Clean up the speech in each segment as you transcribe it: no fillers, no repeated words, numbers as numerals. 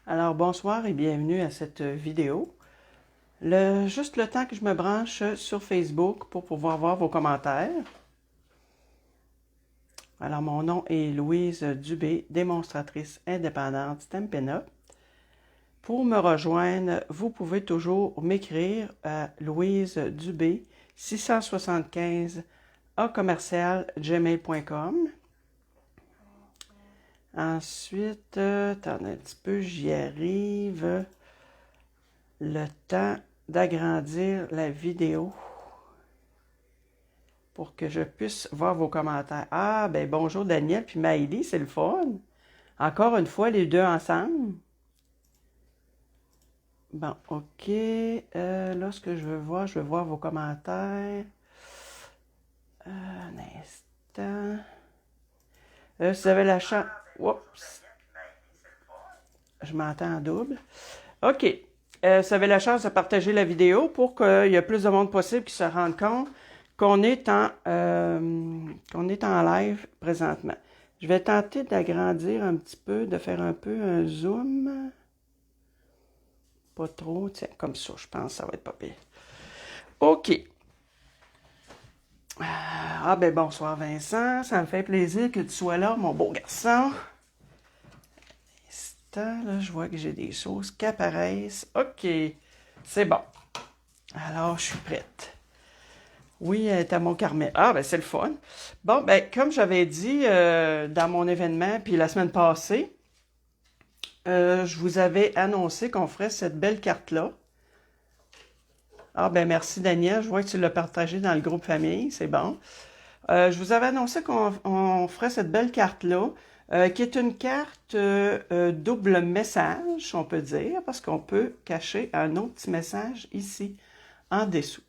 Alors bonsoir et bienvenue à cette vidéo. Juste le temps que je me branche sur Facebook pour pouvoir voir vos commentaires. Alors mon nom est Louise Dubé, démonstratrice indépendante Stampin' Up. Pour me rejoindre, vous pouvez toujours m'écrire à Louise Dubé 675 @gmail.com. Ensuite, attendez un petit peu, j'y arrive. Le temps d'agrandir la vidéo pour que je puisse voir vos commentaires. Ah, ben bonjour Daniel puis Maïli, c'est le fun. Encore une fois, les deux ensemble. Bon, ok. Là, ce que je veux voir vos commentaires. Un instant. Si vous avez la chance... Oups. Je m'entends en double. OK. Si vous avez la chance de partager la vidéo pour qu'il y ait plus de monde possible qui se rende compte qu'on est en live présentement. Je vais tenter d'agrandir un petit peu, de faire un peu un zoom. Pas trop, tiens, comme ça, je pense que ça va être pas pire. OK. Ah ben bonsoir Vincent, ça me fait plaisir que tu sois là, mon beau garçon. Là, je vois que j'ai des choses qui apparaissent. OK, c'est bon. Alors, je suis prête. Oui, t'as mon carnet. Ah, ben c'est le fun. Bon, ben comme j'avais dit dans mon événement, puis la semaine passée, je vous avais annoncé qu'on ferait cette belle carte-là. Ah, ben merci Daniel, je vois que tu l'as partagé dans le groupe famille, c'est bon. Je vous avais annoncé qu'on ferait cette belle carte-là, qui est une carte double message, on peut dire, parce qu'on peut cacher un autre petit message ici, en dessous.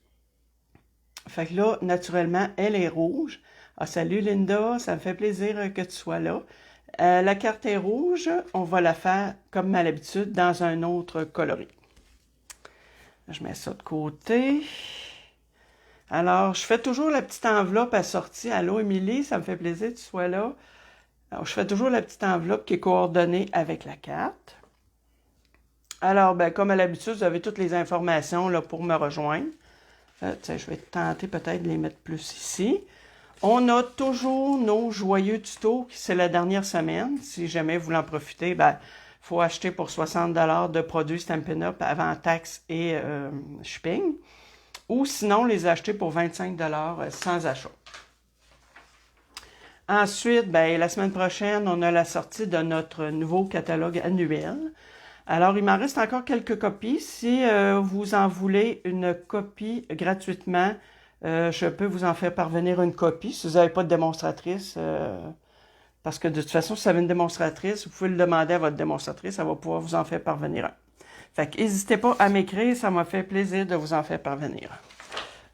Fait que là, naturellement, elle est rouge. Ah, salut Linda, ça me fait plaisir que tu sois là. La carte est rouge, on va la faire, comme à l'habitude, dans un autre coloris. Je mets ça de côté. Alors, je fais toujours la petite enveloppe assortie. Allô, Émilie, ça me fait plaisir que tu sois là. Alors, je fais toujours la petite enveloppe qui est coordonnée avec la carte. Alors, ben, comme à l'habitude, vous avez toutes les informations là, pour me rejoindre. Je vais tenter peut-être de les mettre plus ici. On a toujours nos joyeux tutos, c'est la dernière semaine. Si jamais vous voulez en profiter, ben, faut acheter pour 60 $ de produits Stampin' Up avant taxes et shipping. Ou sinon, les acheter pour 25 $ sans achat. Ensuite, ben, la semaine prochaine, on a la sortie de notre nouveau catalogue annuel. Alors, il m'en reste encore quelques copies. Si vous en voulez une copie gratuitement, je peux vous en faire parvenir une copie si vous n'avez pas de démonstratrice. Parce que de toute façon, si vous avez une démonstratrice, vous pouvez le demander à votre démonstratrice, elle va pouvoir vous en faire parvenir un. Fait que n'hésitez pas à m'écrire, ça m'a fait plaisir de vous en faire parvenir.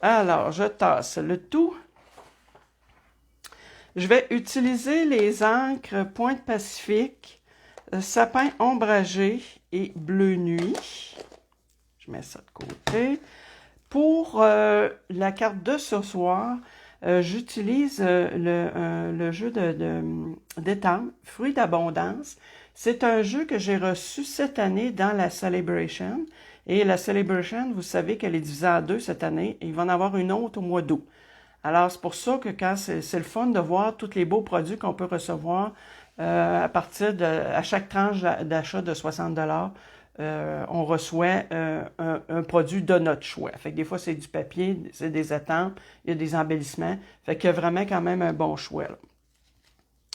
Alors, je tasse le tout. Je vais utiliser les encres Pointe Pacifique, Sapin ombragé et Bleu Nuit. Je mets ça de côté. Pour la carte de ce soir, j'utilise le jeu d'étampe, Fruits d'abondance. C'est un jeu que j'ai reçu cette année dans la Celebration. Et la Celebration, vous savez qu'elle est divisée en deux cette année. Et il va en avoir une autre au mois d'août. Alors, c'est pour ça que quand c'est le fun de voir tous les beaux produits qu'on peut recevoir à partir à chaque tranche d'achat de 60 $, on reçoit un produit de notre choix. Fait que des fois, c'est du papier, c'est des étampes, il y a des embellissements. Fait qu'il y a vraiment quand même un bon choix, là.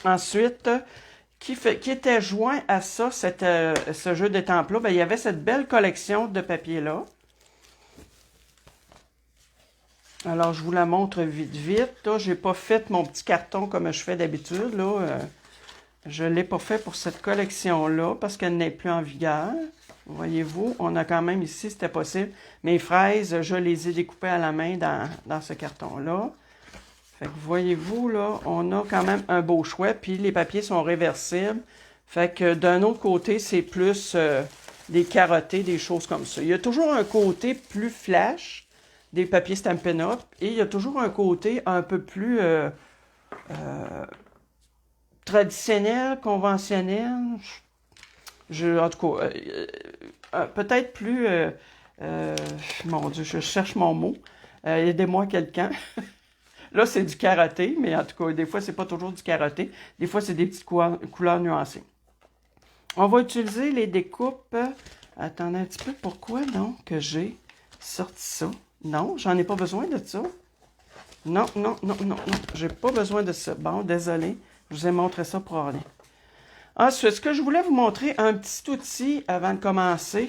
Ensuite, qui était joint à ça, ce jeu d'étampes-là, ben, il y avait cette belle collection de papier-là. Alors, je vous la montre vite, vite. Là, j'ai pas fait mon petit carton comme je fais d'habitude. Là, je ne l'ai pas fait pour cette collection-là parce qu'elle n'est plus en vigueur. Voyez-vous, on a quand même ici, c'était possible. Mes fraises, je les ai découpées à la main dans ce carton-là. Fait que voyez-vous, là, on a quand même un beau choix. Puis les papiers sont réversibles. Fait que d'un autre côté, c'est plus des carottés, des choses comme ça. Il y a toujours un côté plus flash des papiers Stampin' Up. Et il y a toujours un côté un peu plus traditionnel, conventionnel. En tout cas, peut-être plus... mon Dieu, je cherche mon mot. Aidez-moi quelqu'un. Là, c'est du karaté, mais en tout cas, des fois, c'est pas toujours du karaté. Des fois, c'est des petites couleurs nuancées. On va utiliser les découpes. Attendez un petit peu. Pourquoi donc que j'ai sorti ça? Non, j'en ai pas besoin de ça. Non, non, non, non, non. J'ai pas besoin de ça. Bon, désolé. Je vous ai montré ça pour rien. Ensuite, ce que je voulais vous montrer, un petit outil avant de commencer.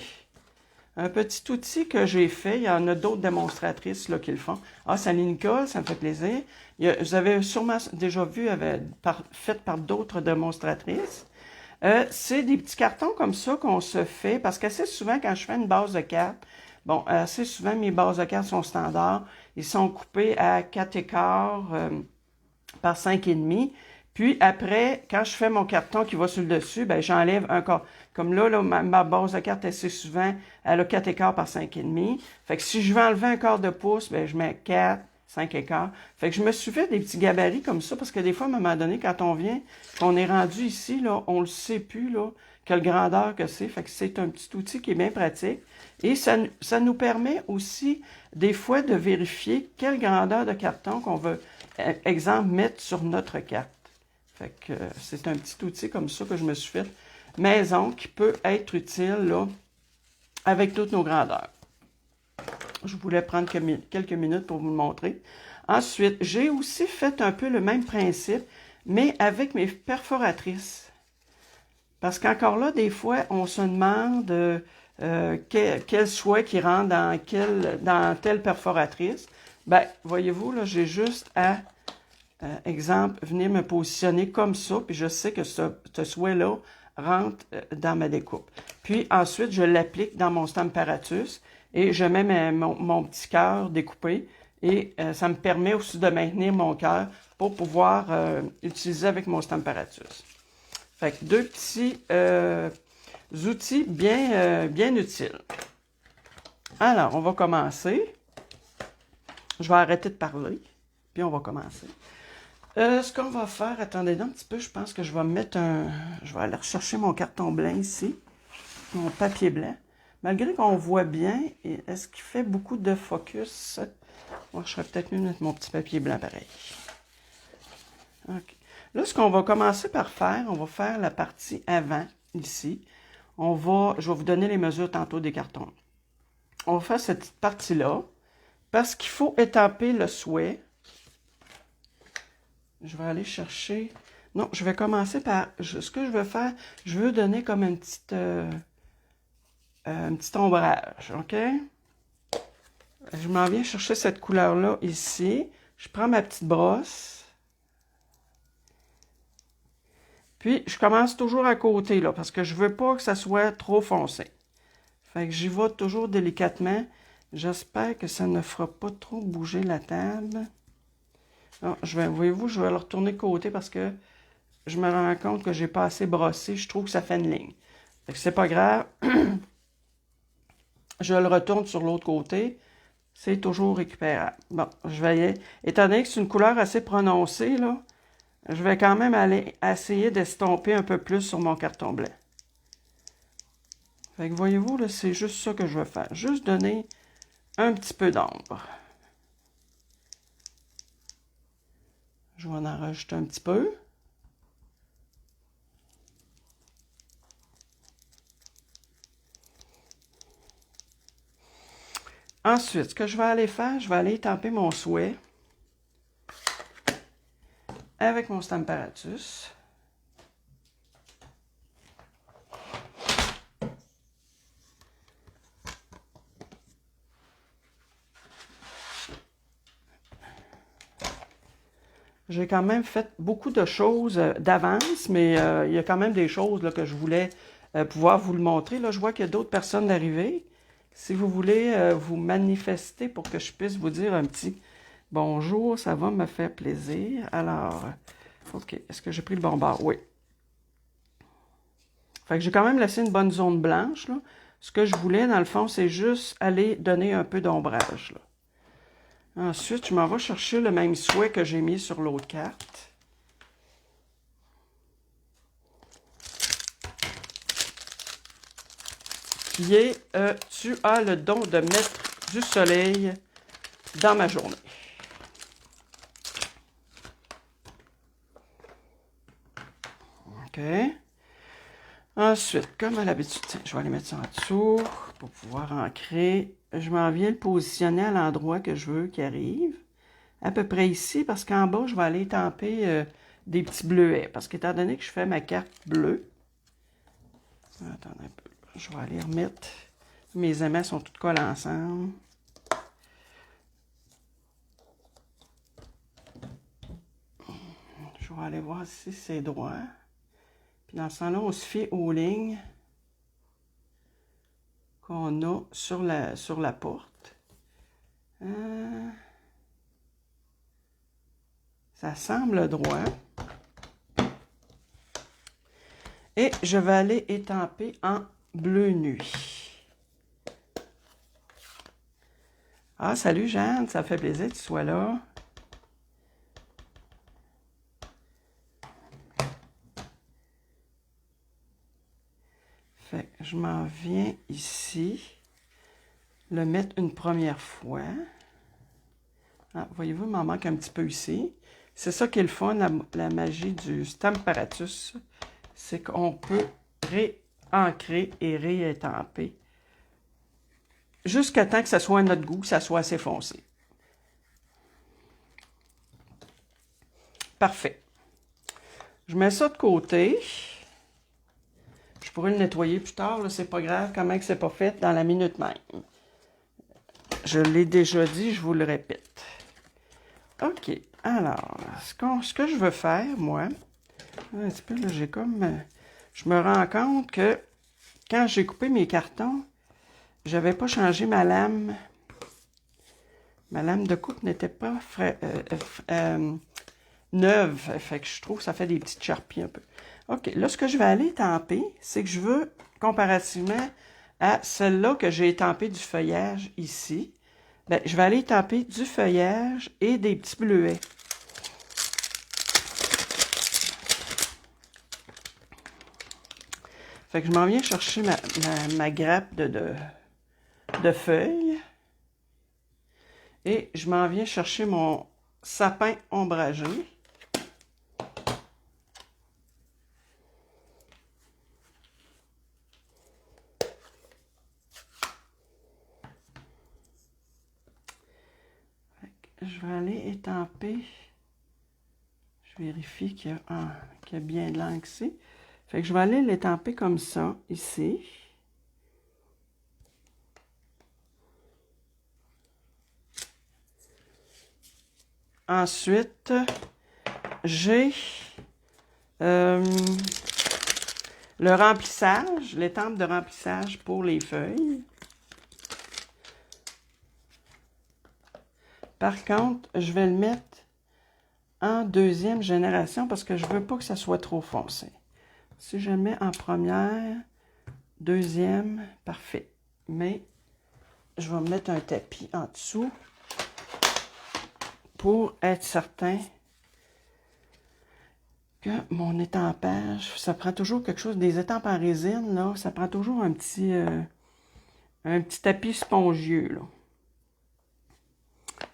Un petit outil que j'ai fait. Il y en a d'autres démonstratrices là, qui le font. Ah, salut Nicole, ça me fait plaisir. Vous avez sûrement déjà vu, fait par d'autres démonstratrices. C'est des petits cartons comme ça qu'on se fait, parce qu'assez souvent, quand je fais une base de cartes, bon, assez souvent, mes bases de cartes sont standards. Ils sont coupés à 4 écarts par 5,5. Puis après, quand je fais mon carton qui va sur le dessus, ben j'enlève un quart. Comme là, ma base de carte, assez souvent, elle a 4 écarts par 5,5. Fait que si je veux enlever un quart de pouce, ben je mets 4, 5 écarts. Fait que je me suis fait des petits gabarits comme ça, parce que des fois, à un moment donné, quand on vient, qu'on est rendu ici, là, on le sait plus, là, quelle grandeur que c'est. Fait que c'est un petit outil qui est bien pratique. Et ça nous permet aussi, des fois, de vérifier quelle grandeur de carton qu'on veut, exemple, mettre sur notre carte. Fait que c'est un petit outil comme ça que je me suis fait maison qui peut être utile là, avec toutes nos grandeurs. Je voulais prendre quelques minutes pour vous le montrer. Ensuite, j'ai aussi fait un peu le même principe, mais avec mes perforatrices. Parce qu'encore là, des fois, on se demande quel souhait qui rentre dans telle perforatrice. Ben, voyez-vous, là, j'ai juste à... exemple, venir me positionner comme ça, puis je sais que ce souhait-là rentre dans ma découpe. Puis ensuite, je l'applique dans mon Stamparatus et je mets mon petit cœur découpé et ça me permet aussi de maintenir mon cœur pour pouvoir utiliser avec mon Stamparatus. Fait que deux petits outils bien utiles. Alors, on va commencer. Je vais arrêter de parler, puis on va commencer. Ce qu'on va faire, attendez un petit peu, je pense que je vais mettre je vais aller rechercher mon carton blanc ici, mon papier blanc. Malgré qu'on voit bien, est-ce qu'il fait beaucoup de focus? Moi, je serais peut-être mieux de mettre mon petit papier blanc pareil. OK. Là, ce qu'on va commencer par faire, on va faire la partie avant, ici. Je vais vous donner les mesures tantôt des cartons. On va faire cette partie-là, parce qu'il faut étamper le souhait. Je vais aller chercher... Non, je vais commencer par... Ce que je veux faire, je veux donner comme un petit ombrage, OK? Je m'en viens chercher cette couleur-là ici. Je prends ma petite brosse. Puis, je commence toujours à côté, là, parce que je veux pas que ça soit trop foncé. Fait que j'y vais toujours délicatement. J'espère que ça ne fera pas trop bouger la table. Non, voyez-vous, je vais le retourner de côté parce que je me rends compte que j'ai pas assez brossé. Je trouve que ça fait une ligne. Fait que c'est pas grave. Je le retourne sur l'autre côté. C'est toujours récupérable. Bon, je vais y aller. Étant donné que c'est une couleur assez prononcée, là, je vais quand même aller essayer d'estomper un peu plus sur mon carton blanc. Fait que voyez-vous, là, c'est juste ça que je veux faire. Juste donner un petit peu d'ombre. Je vais en rajouter un petit peu. Ensuite, ce que je vais aller faire, je vais aller étamper mon souhait avec mon Stamparatus. J'ai quand même fait beaucoup de choses d'avance, mais il y a quand même des choses là, que je voulais pouvoir vous le montrer. Là, je vois qu'il y a d'autres personnes arrivées. Si vous voulez vous manifester pour que je puisse vous dire un petit bonjour, ça va me faire plaisir. Alors, OK, est-ce que j'ai pris le bon bord? Oui. Fait que j'ai quand même laissé une bonne zone blanche, là. Ce que je voulais, dans le fond, c'est juste aller donner un peu d'ombrage, là. Ensuite, je m'en vais chercher le même souhait que j'ai mis sur l'autre carte. tu as le don de mettre du soleil dans ma journée. OK. Ensuite, comme à l'habitude, je vais aller mettre ça en dessous pour pouvoir ancrer. Je m'en viens le positionner à l'endroit que je veux qu'il arrive. À peu près ici, parce qu'en bas, je vais aller étamper des petits bleuets. Parce qu'étant donné que je fais ma carte bleue, attendez un peu, je vais aller remettre. Mes aimants sont tous collés ensemble. Je vais aller voir si c'est droit. Puis dans ce temps-là, on se fie aux lignes qu'on a sur la porte. Ça semble droit. Et je vais aller étamper en bleu nuit. Ah, salut Jeanne, ça fait plaisir que tu sois là. Fait que je m'en viens ici, le mettre une première fois. Ah, voyez-vous, il m'en manque un petit peu ici. C'est ça qui est le fun, la magie du Stamparatus. C'est qu'on peut réancrer et réétamper jusqu'à temps que ça soit à notre goût, que ça soit assez foncé. Parfait. Je mets ça de côté. Je pourrais le nettoyer plus tard, c'est pas grave, comment que c'est pas fait dans la minute même. Je l'ai déjà dit, je vous le répète. OK, alors, ce que je veux faire, moi, un petit peu, là, j'ai comme... je me rends compte que quand j'ai coupé mes cartons, j'avais pas changé ma lame. Ma lame de coupe n'était pas neuve. Fait que je trouve que ça fait des petites charpies un peu. OK, là, ce que je vais aller étamper, c'est que je veux, comparativement à celle-là que j'ai étampé du feuillage ici, ben, je vais aller étamper du feuillage et des petits bleuets. Fait que je m'en viens chercher ma grappe de feuilles. Et je m'en viens chercher mon sapin ombragé. Je vais aller étamper. Je vérifie qu'il y a bien de l'encre ici. Fait que je vais aller l'étamper comme ça, ici. Ensuite, j'ai le remplissage, l'étampe de remplissage pour les feuilles. Par contre, je vais le mettre en deuxième génération parce que je ne veux pas que ça soit trop foncé. Si je le mets en première, deuxième, parfait. Mais je vais mettre un tapis en dessous pour être certain que mon étampage, ça prend toujours quelque chose, des étampes en résine, là, ça prend toujours un petit tapis spongieux, là.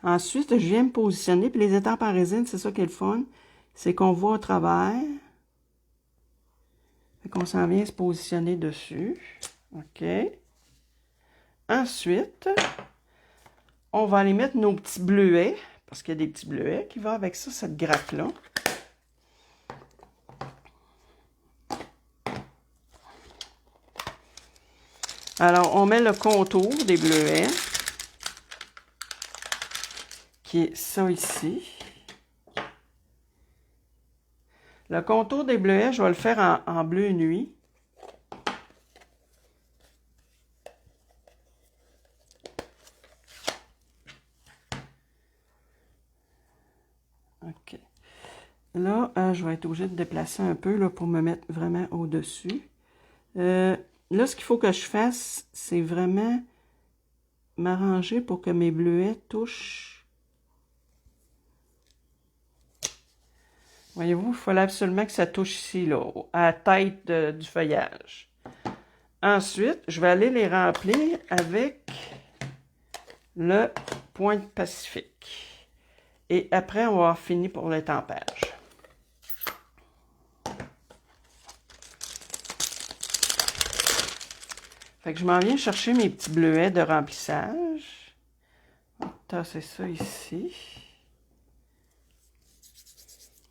Ensuite, je viens me positionner, puis les étampes en résine, c'est ça qui est le fun, c'est qu'on voit au travers. Fait qu'on s'en vient se positionner dessus. OK. Ensuite, on va aller mettre nos petits bleuets, parce qu'il y a des petits bleuets qui vont avec ça, cette grappe-là. Alors, on met le contour des bleuets, qui est ça ici. Le contour des bleuets, je vais le faire en bleu nuit. OK. Là, je vais être obligée de déplacer un peu là, pour me mettre vraiment au-dessus. Là, ce qu'il faut que je fasse, c'est vraiment m'arranger pour que mes bleuets touchent. Voyez-vous, il fallait absolument que ça touche ici, là, à la tête du feuillage. Ensuite, je vais aller les remplir avec le Pointe Pacifique. Et après, on va avoir fini pour l'étampage. Fait que je m'en viens chercher mes petits bleuets de remplissage. On va tasser ça ici.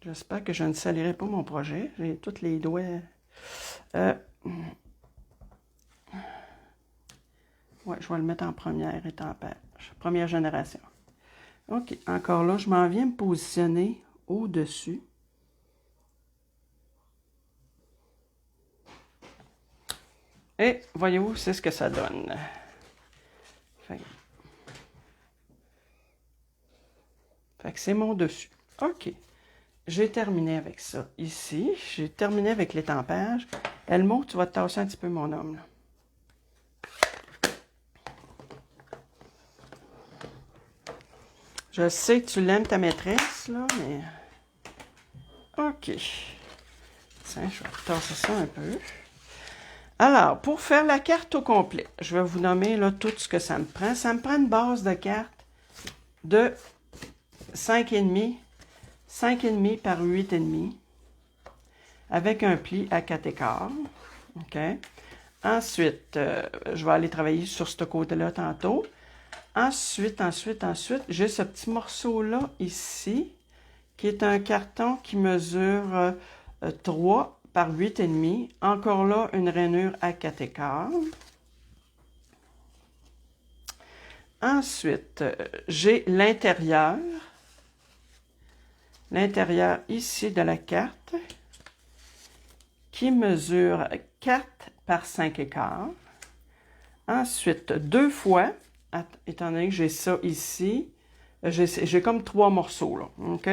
J'espère que je ne salirai pas mon projet. J'ai tous les doigts. Ouais, je vais le mettre en première étampage. Première génération. OK. Encore là, je m'en viens me positionner au-dessus. Et voyez-vous, c'est ce que ça donne. Fait que c'est mon dessus. OK. J'ai terminé avec ça ici. J'ai terminé avec l'étampage. Elmo, tu vas te tasser un petit peu, mon homme. Là. Je sais que tu l'aimes, ta maîtresse, là, mais... OK. Tiens, je vais tasser ça un peu. Alors, pour faire la carte au complet, je vais vous nommer là, tout ce que ça me prend. Ça me prend une base de carte de 5,5 par 8,5 avec un pli à 4 écarts. OK. Ensuite, je vais aller travailler sur ce côté-là tantôt. Ensuite, j'ai ce petit morceau-là ici, qui est un carton qui mesure 3 par 8,5. Encore là, une rainure à 4 écarts. Ensuite, j'ai l'intérieur. L'intérieur ici de la carte, qui mesure 4 par 5 écarts. Ensuite, 2 fois, étant donné que j'ai ça ici, j'ai comme 3 morceaux, là, OK?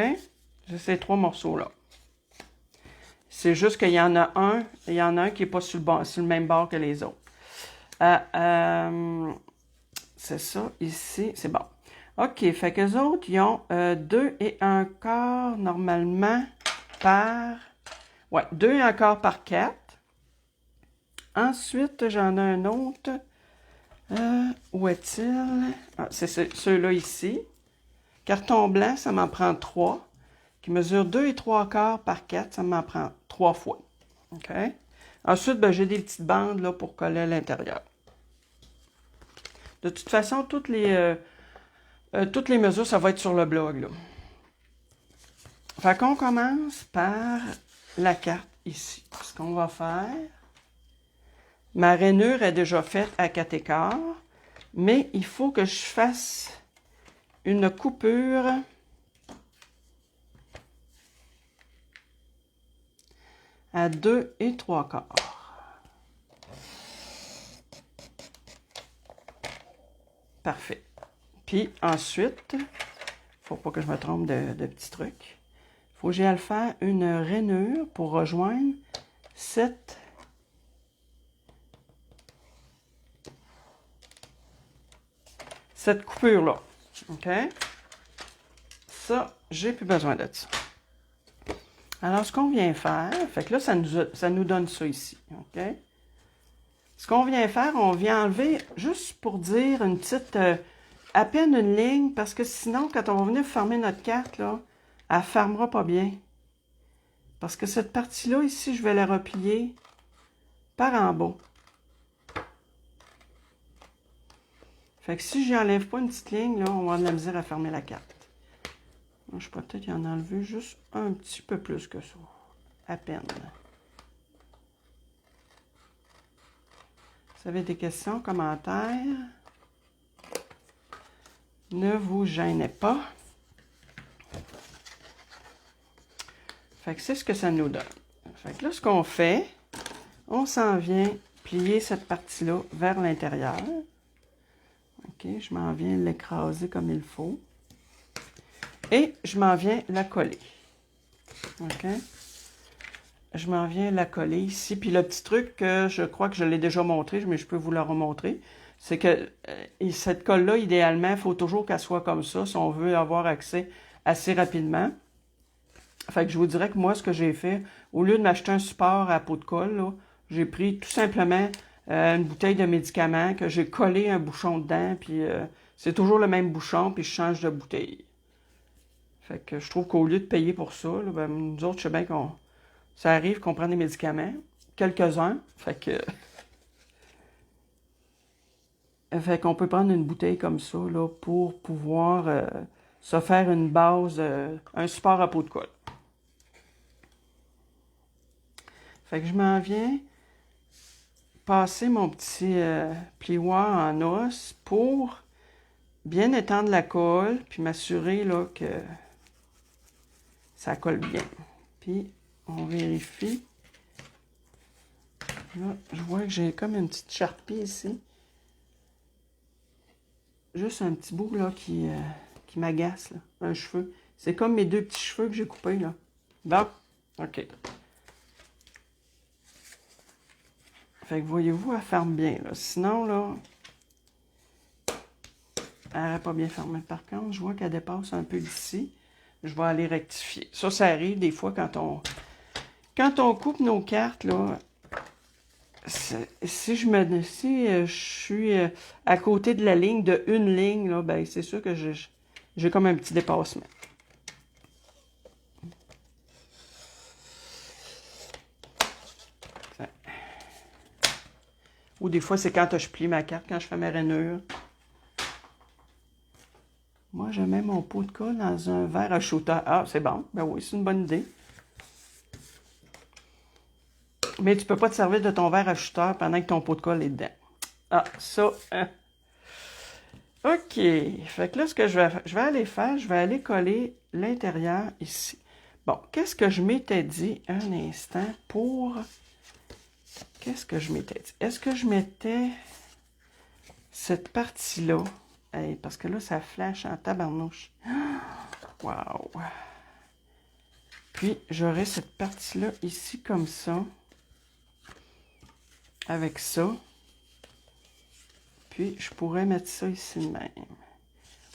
J'ai ces 3 morceaux-là. C'est juste qu'il y en a un qui n'est pas sur le même bord que les autres. C'est ça, ici, c'est bon. OK, fait qu'eux autres, ils ont 2 et 1/4 normalement par... Ouais, 2 et 1/4 par 4. Ensuite, j'en ai un autre. Où est-il? Ah, c'est ceux-là ici. Carton blanc, ça m'en prend 3. Qui mesure 2 et 3/4 par 4, ça m'en prend 3 fois. OK? Ensuite, ben, j'ai des petites bandes là, pour coller à l'intérieur. De toute façon, toutes les mesures, ça va être sur le blog. Là. Fait qu'on commence par la carte ici. Ce qu'on va faire, ma rainure est déjà faite à 4 écarts, mais il faut que je fasse une coupure à 2 et 3/4. Parfait. Puis ensuite, faut pas que je me trompe de petits trucs. Faut que j'aille faire une rainure pour rejoindre cette coupure-là. OK? Ça, j'ai plus besoin de ça. Alors, ce qu'on vient faire, fait que là, ça nous donne ça ici. OK? Ce qu'on vient faire, on vient enlever, juste pour dire, une petite, à peine une ligne, parce que sinon, quand on va venir fermer notre carte, là, elle ne fermera pas bien. Parce que cette partie-là, ici, je vais la replier par en bas. Fait que si je n'enlève pas une petite ligne, là, on va avoir de la misère à fermer la carte. Je pourrais peut-être y en enlever juste un petit peu plus que ça. À peine. Si vous avez des questions, commentaires, ne vous gênez pas. Fait que c'est ce que ça nous donne. Fait que là, ce qu'on fait, on s'en vient plier cette partie-là vers l'intérieur. OK, je m'en viens l'écraser comme il faut. Et je m'en viens la coller. OK? Je m'en viens la coller ici. Puis le petit truc que je crois que je l'ai déjà montré, mais je peux vous le remontrer, c'est que cette colle-là, idéalement, il faut toujours qu'elle soit comme ça si on veut avoir accès assez rapidement. Fait que je vous dirais que moi, ce que j'ai fait, au lieu de m'acheter un support à peau de colle, j'ai pris tout simplement une bouteille de médicaments que j'ai collé un bouchon dedans, puis c'est toujours le même bouchon, puis je change de bouteille. Fait que je trouve qu'au lieu de payer pour ça, là, ben, nous autres, je sais bien qu'on... Ça arrive qu'on prend des médicaments, quelques-uns, fait qu'on peut prendre une bouteille comme ça, là, pour pouvoir se faire une base, un support à peau de colle. Fait que je m'en viens passer mon petit plioir en os pour bien étendre la colle, puis m'assurer là que ça colle bien. Puis on vérifie. Là, je vois que j'ai comme une petite charpie ici. Juste un petit bout là qui m'agace, là, un cheveu. C'est comme mes deux petits cheveux que j'ai coupés là. Bon, ok. Fait que voyez-vous, elle ferme bien là. Sinon là, elle n'aurait pas bien fermé. Par contre, je vois qu'elle dépasse un peu d'ici. Je vais aller rectifier. Ça arrive des fois quand on coupe nos cartes, là. Si je suis à côté de la ligne de une ligne, là, ben c'est sûr que j'ai comme un petit dépassement. Ou des fois, c'est quand je plie ma carte, quand je fais ma rainure. Moi, je mets mon pot de colle dans un verre à shooter. Ah, c'est bon. Ben oui, c'est une bonne idée. Mais tu peux pas te servir de ton verre à shooter pendant que ton pot de colle est dedans. Ah, ça... Hein. OK. Fait que là, ce que je vais aller faire, je vais aller coller l'intérieur ici. Bon, qu'est-ce que je m'étais dit un instant pour... Qu'est-ce que je m'étais dit? Est-ce que je mettais cette partie-là? Hey, parce que là, ça flash en tabarnouche. Wow! Puis, j'aurai cette partie-là ici comme ça. Avec ça. Puis, je pourrais mettre ça ici de même.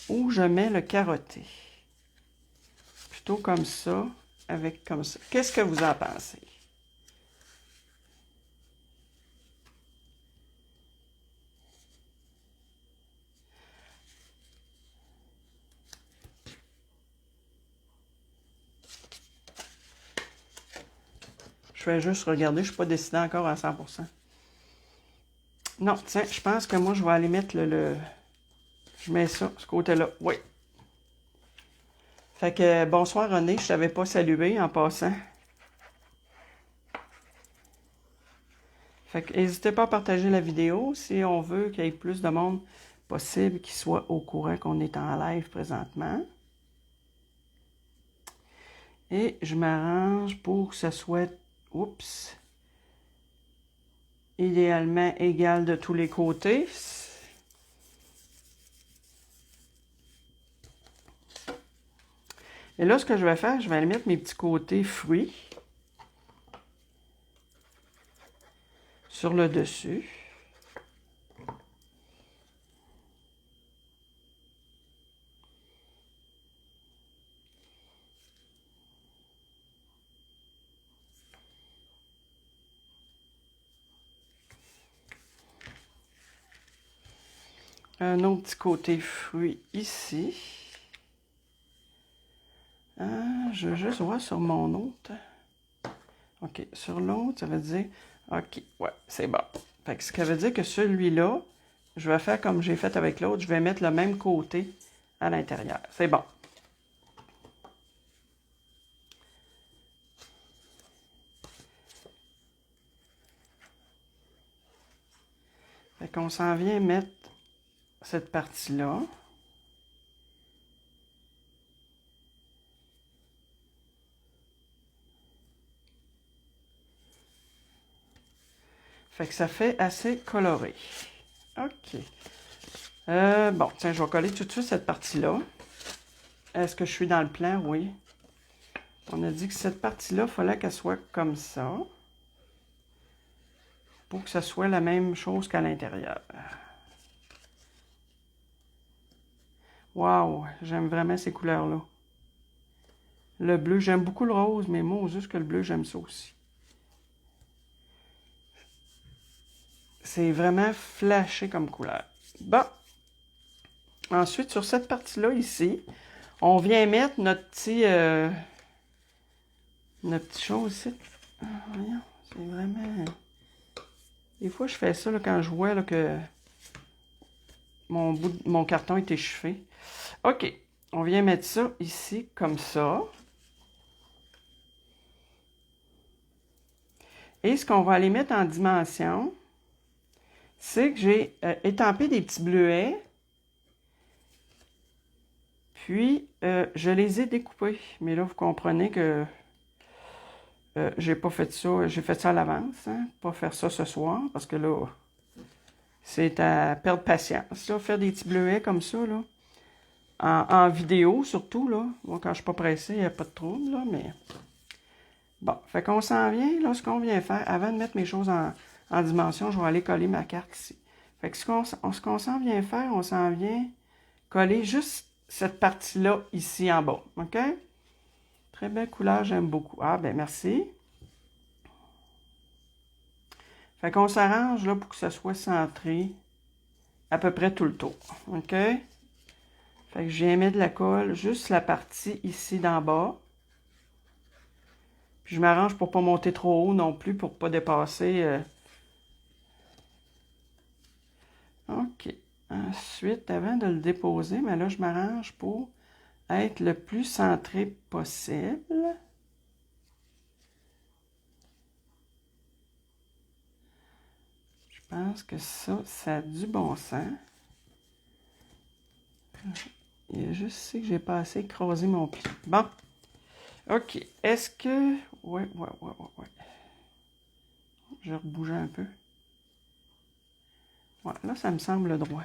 Ou je mets le carotté. Plutôt comme ça, avec comme ça. Qu'est-ce que vous en pensez? Je vais juste regarder, je ne suis pas décidée encore à 100%. Non, tiens, je pense que moi, je vais aller mettre je mets ça, ce côté-là. Oui. Fait que, bonsoir René, je ne t'avais pas salué en passant. Fait que, n'hésitez pas à partager la vidéo si on veut qu'il y ait plus de monde possible qui soit au courant qu'on est en live présentement. Et je m'arrange pour que ce soit, oups, idéalement égal de tous les côtés. Et là, ce que je vais faire, je vais aller mettre mes petits côtés fruits sur le dessus. Un autre petit côté fruit ici. Je veux juste voir sur mon autre. OK, sur l'autre, ça veut dire... OK, ouais, c'est bon. Fait que ce qui veut dire que celui-là, je vais faire comme j'ai fait avec l'autre, je vais mettre le même côté à l'intérieur. C'est bon. Fait qu'on s'en vient mettre cette partie-là. Fait que ça fait assez coloré. OK. Bon, tiens, je vais coller tout de suite cette partie-là. Est-ce que je suis dans le plan? Oui. On a dit que cette partie-là, il fallait qu'elle soit comme ça. Pour que ce soit la même chose qu'à l'intérieur. Wow, j'aime vraiment ces couleurs-là. Le bleu, j'aime beaucoup le rose, mais moi, juste que le bleu, j'aime ça aussi. C'est vraiment flashé comme couleur. Bon. Ensuite, sur cette partie-là, ici, on vient mettre notre petit chose ici. Ah, voyons, c'est vraiment... Des fois, je fais ça là, quand je vois là, que mon carton est échauffé. OK. On vient mettre ça ici, comme ça. Et ce qu'on va aller mettre en dimension, c'est que j'ai étampé des petits bleuets. Puis, je les ai découpés. Mais là, vous comprenez que j'ai pas fait ça. J'ai fait ça à l'avance. Hein? Pas faire ça ce soir, parce que là, c'est à perdre patience. Là, faire des petits bleuets comme ça, là. En vidéo, surtout, là. Moi, quand je suis pas pressée, il n'y a pas de trouble, là, mais... Bon, fait qu'on s'en vient, là, ce qu'on vient faire, avant de mettre mes choses en dimension, je vais aller coller ma carte ici. Fait que ce qu'on s'en vient faire, on s'en vient coller juste cette partie-là, ici, en bas, OK? Très belle couleur, j'aime beaucoup. Ah, ben merci. Fait qu'on s'arrange, là, pour que ça soit centré à peu près tout le tour, OK? Fait que j'ai mis de la colle, juste la partie ici d'en bas. Puis je m'arrange pour pas monter trop haut non plus, pour pas dépasser. OK. Ensuite, avant de le déposer, mais là, je m'arrange pour être le plus centré possible. Je pense que ça a du bon sens. Il y a juste ici que j'ai pas assez écrasé mon pied. Bon. OK. Est-ce que... Ouais. Je vais rebouger un peu. Ouais, là, ça me semble droit.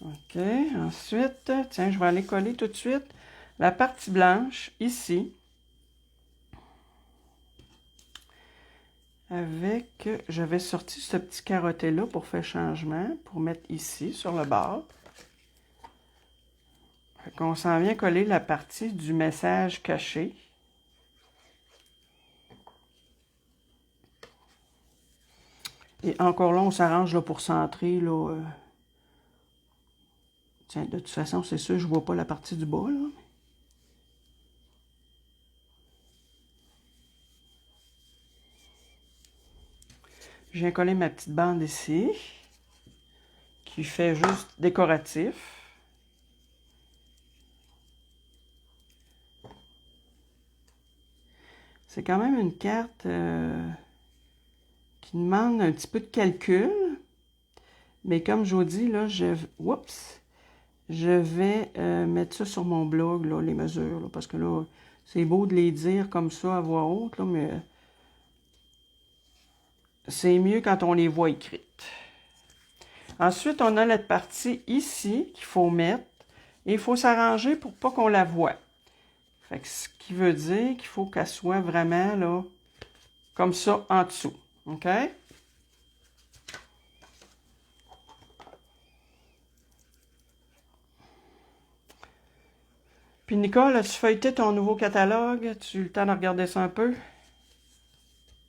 OK. Ensuite, tiens, je vais aller coller tout de suite la partie blanche ici. Avec, j'avais sorti ce petit carotté-là pour faire changement, pour mettre ici, sur le bord. Fait qu'on s'en vient coller la partie du message caché. Et encore là, on s'arrange pour centrer, là. Tiens, de toute façon, c'est sûr, je vois pas la partie du bas, là. Je viens coller ma petite bande ici, qui fait juste décoratif. C'est quand même une carte qui demande un petit peu de calcul. Mais comme je vous dis, là, je vais mettre ça sur mon blog, là, les mesures, là, parce que là, c'est beau de les dire comme ça à voix haute, là, mais c'est mieux quand on les voit écrites. Ensuite, on a la partie ici qu'il faut mettre. Et il faut s'arranger pour pas qu'on la voie. Fait que ce qui veut dire qu'il faut qu'elle soit vraiment là, comme ça, en dessous. OK? Puis Nicole, as-tu feuilleté ton nouveau catalogue? As-tu eu le temps de regarder ça un peu?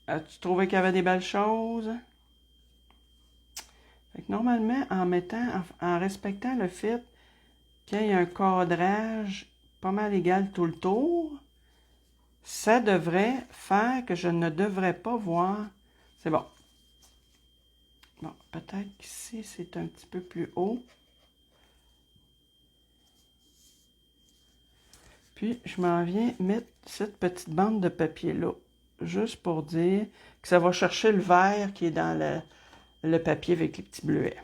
As-tu trouvé qu'il y avait des belles choses? Fait que normalement, en respectant le fait qu'il y ait un cadrage pas mal égal tout le tour, ça devrait faire que je ne devrais pas voir. C'est bon. Bon, peut-être qu'ici, c'est un petit peu plus haut. Puis, je m'en viens mettre cette petite bande de papier-là, juste pour dire que ça va chercher le vert qui est dans le papier avec les petits bleuets.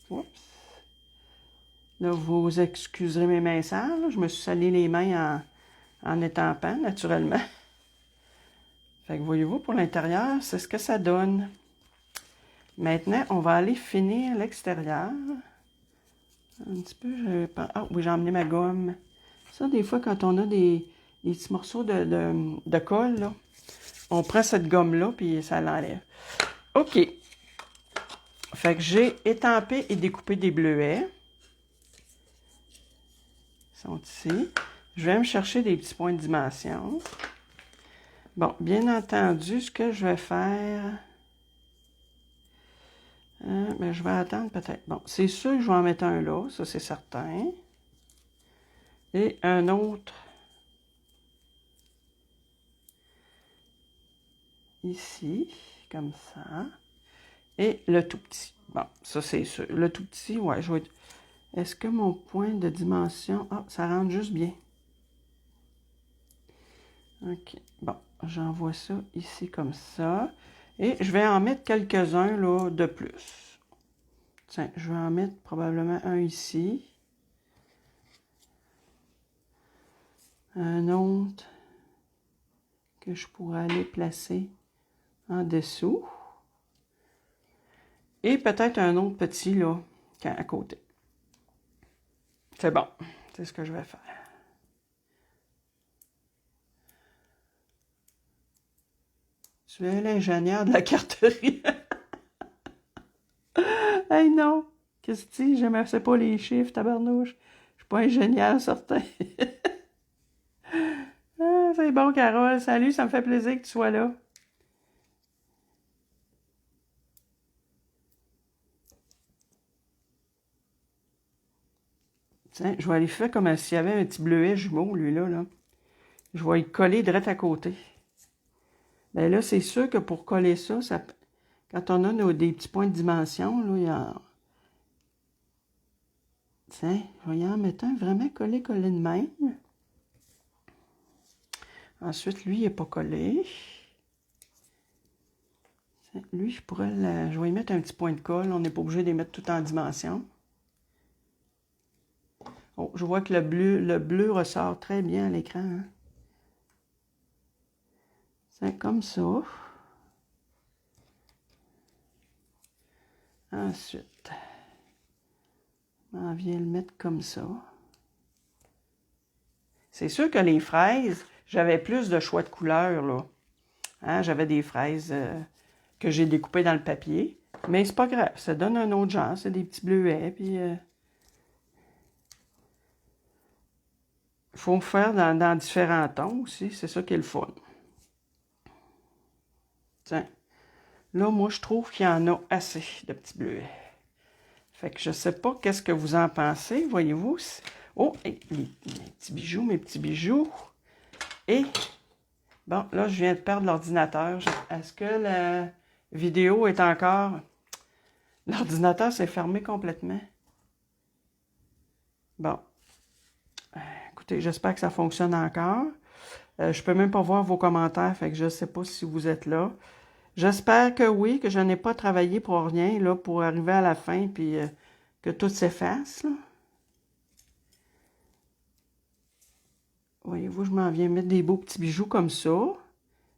Oups. Là, vous excuserez mes mains sales. Je me suis salé les mains en étampant, naturellement. Fait que voyez-vous, pour l'intérieur, c'est ce que ça donne. Maintenant, on va aller finir l'extérieur. Un petit peu, ah oui, j'ai emmené ma gomme. Ça, des fois, quand on a des petits morceaux de colle, là, On prend cette gomme-là, puis ça l'enlève. OK. Fait que j'ai étampé et découpé des bleuets. Ils sont ici. Je vais me chercher des petits points de dimension. Bon, bien entendu, ce que je vais faire... mais je vais attendre peut-être. Bon, c'est sûr que je vais en mettre un là, ça c'est certain. Et un autre... ici, comme ça. Et le tout petit. Bon, ça c'est sûr. Le tout petit, ouais, je vais... Est-ce que mon point de dimension... Ah, ça rentre juste bien. OK. Bon, j'envoie ça ici comme ça. Et je vais en mettre quelques-uns là de plus. Tiens, je vais en mettre probablement un ici. Un autre que je pourrais aller placer en dessous. Et peut-être un autre petit là, à côté. C'est bon. C'est ce que je vais faire. Tu es l'ingénieur de la carterie. Hey non! Qu'est-ce que tu dis? Je ne sais pas les chiffres, tabarnouche. Je suis pas ingénieur certain. Ah, c'est bon, Carole. Salut, ça me fait plaisir que tu sois là. Tiens, je vais aller faire comme s'il y avait un petit bleuet jumeau, lui-là. Là. Je vais y coller direct à côté. Ben là, c'est sûr que pour coller ça, quand on a des petits points de dimension, là, il y a... Tiens, je vais y en mettre un vraiment collé de même. Ensuite, lui, il n'est pas collé. Tiens, lui, je vais y mettre un petit point de colle. On n'est pas obligé de les mettre tout en dimension. Oh, je vois que le bleu ressort très bien à l'écran. Hein? C'est comme ça. Ensuite, on vient le mettre comme ça. C'est sûr que les fraises, j'avais plus de choix de couleurs, là. Hein? J'avais des fraises que j'ai découpées dans le papier. Mais c'est pas grave, ça donne un autre genre. C'est des petits bleuets, puis... il faut faire dans différents tons aussi. C'est ça qui est le fun. Tiens. Là, moi, je trouve qu'il y en a assez de petits bleuets. Fait que je sais pas qu'est-ce que vous en pensez, voyez-vous. Oh, et mes petits bijoux, mes petits bijoux. Et, bon, là, je viens de perdre l'ordinateur. Est-ce que la vidéo est encore... L'ordinateur s'est fermé complètement. Bon. Écoutez, j'espère que ça fonctionne encore. Je peux même pas voir vos commentaires, fait que je sais pas si vous êtes là. J'espère que oui, que je n'ai pas travaillé pour rien, là, pour arriver à la fin, puis que tout s'efface, là. Voyez-vous, je m'en viens mettre des beaux petits bijoux comme ça,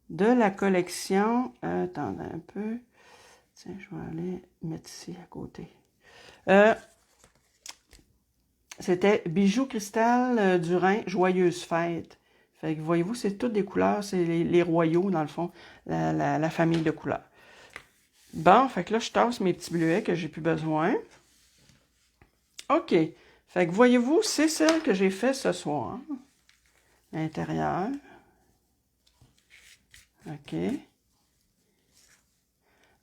de la collection... attendez un peu. Tiens, je vais aller mettre ici à côté. C'était Bijoux Cristal du Rhin, Joyeuse Fête. Fait que voyez-vous, c'est toutes des couleurs, c'est les royaux, dans le fond, la famille de couleurs. Bon, fait que là, je tasse mes petits bleuets que j'ai plus besoin. OK. Fait que voyez-vous, c'est celle que j'ai fait ce soir. L'intérieur. OK.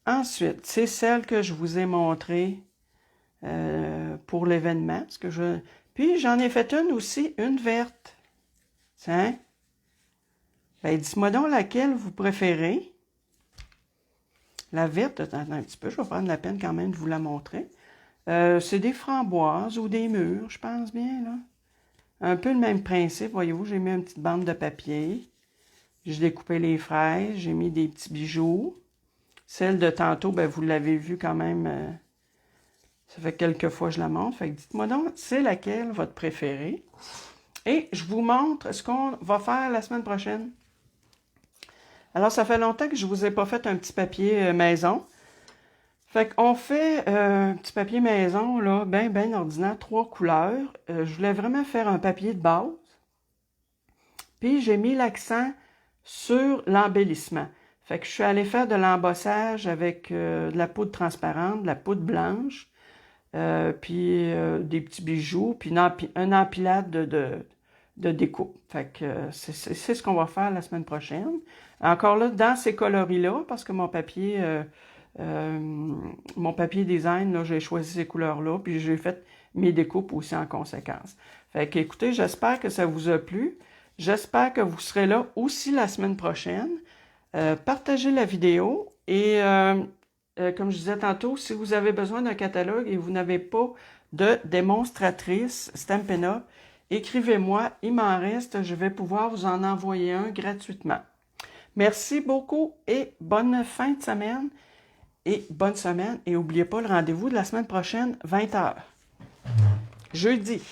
Ensuite, c'est celle que je vous ai montrée pour l'événement. Puis, j'en ai fait une aussi, une verte. Tiens. Ben, dites-moi donc laquelle vous préférez. La verte, attendez un petit peu, je vais prendre la peine quand même de vous la montrer. C'est des framboises ou des mûres, je pense bien, là. Un peu le même principe, voyez-vous, j'ai mis une petite bande de papier. J'ai découpé les fraises, j'ai mis des petits bijoux. Celle de tantôt, ben, vous l'avez vu quand même, ça fait quelques fois que je la montre. Fait que dites-moi donc, c'est laquelle votre préférée. Et je vous montre ce qu'on va faire la semaine prochaine. Alors, ça fait longtemps que je ne vous ai pas fait un petit papier maison. Fait qu'on fait un petit papier maison, là, ben ordinaire, 3 couleurs. Je voulais vraiment faire un papier de base. Puis, j'ai mis l'accent sur l'embellissement. Fait que je suis allée faire de l'embossage avec de la poudre transparente, de la poudre blanche, puis des petits bijoux, puis un empilade de découpe. Fait que c'est ce qu'on va faire la semaine prochaine. Encore là, dans ces coloris-là, parce que mon papier design, là, j'ai choisi ces couleurs-là, puis j'ai fait mes découpes aussi en conséquence. Fait que, écoutez, j'espère que ça vous a plu. J'espère que vous serez là aussi la semaine prochaine. Partagez la vidéo et comme je disais tantôt, si vous avez besoin d'un catalogue et vous n'avez pas de démonstratrice Stampin' Up, écrivez-moi, il m'en reste, je vais pouvoir vous en envoyer un gratuitement. Merci beaucoup et bonne fin de semaine et bonne semaine. Et n'oubliez pas le rendez-vous de la semaine prochaine, 20h. Jeudi.